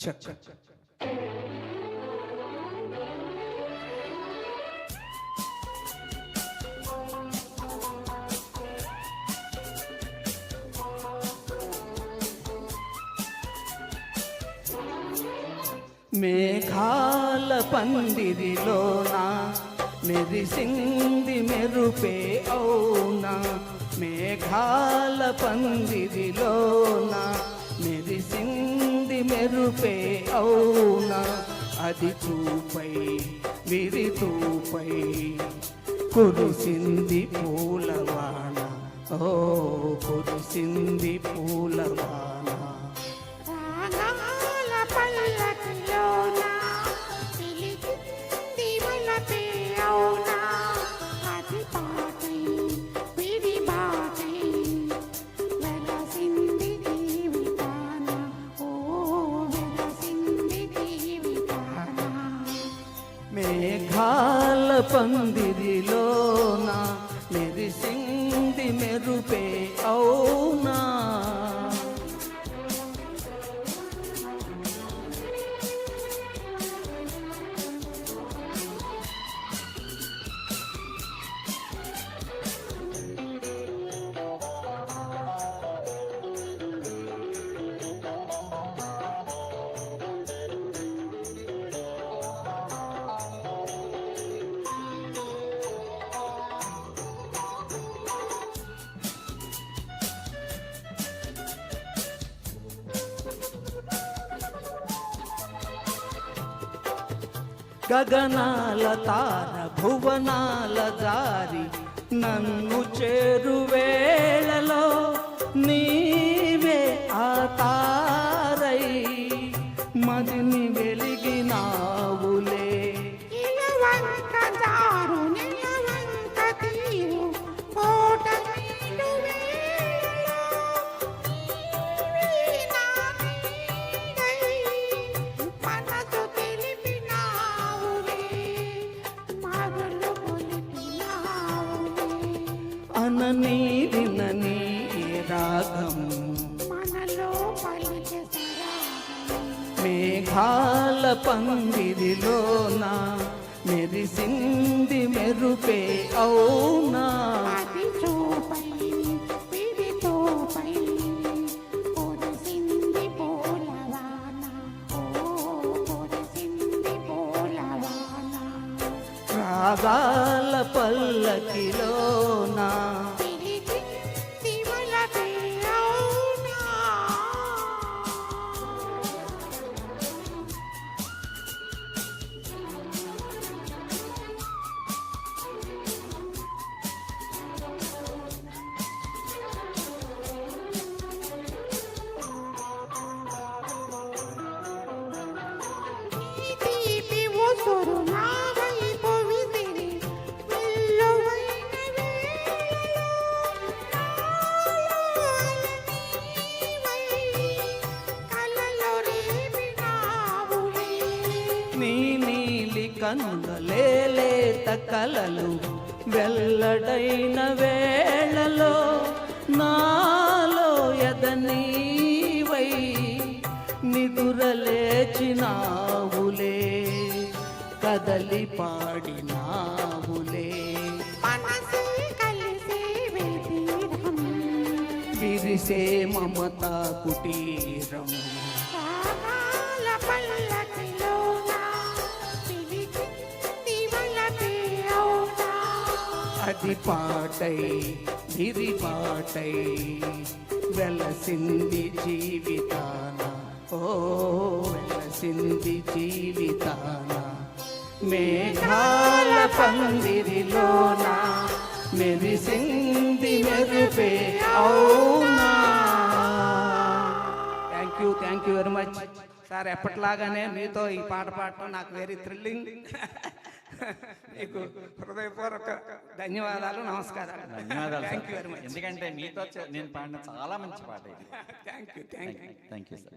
Check. మేఘాల పందిరిలోన మెరిసింది మెరుపే అవునా, మేఘాల పందిరిలోన మెరిసింది మెరుపే అవునా, అది చూపై విరితూపై కురిసింది పూలవాన, ఓ కురిసింది పూలవాన. మేఘాల పందిరిలోన మెరిసింది మెరుపే అవునా. గగనాల తార భువనాల జారి నన్ను చేరువేళలో నీవే ఆ తారై మదిని వెలిగినావులే. అననీ విననీ రాగం మేఘాల పందిరిలోన మెరిసింది మెరుపే అవునా. రాగాల పల్లకిలోన నీ నీలి కనుల లేలేత కలలు వెల్లడైన వేళలో నాలో ఎదనీవై నిదురలేచినావులే, కదలి పాడినావులే. విరిసే మమతా కుటీరం అది పాటై గిరి పాటై వెలసింది జీవితాన, ఓ వెలసింది జీవితాన. మేఘాల పందిరిలోన మెరిసింది మెరుపే అవునా. Thank you very much sir. ఎప్పటిలాగానే మీతో ఈ పాట పాడటం నాకు వెరీ థ్రిల్లింగ్. మీకు హృదయపూర్వక ధన్యవాదాలు, నమస్కారాలు. ధన్యవాదాలు ఎందుకంటే మీతో నేను పాడిన చాలా మంచి పాట. Thank you sir.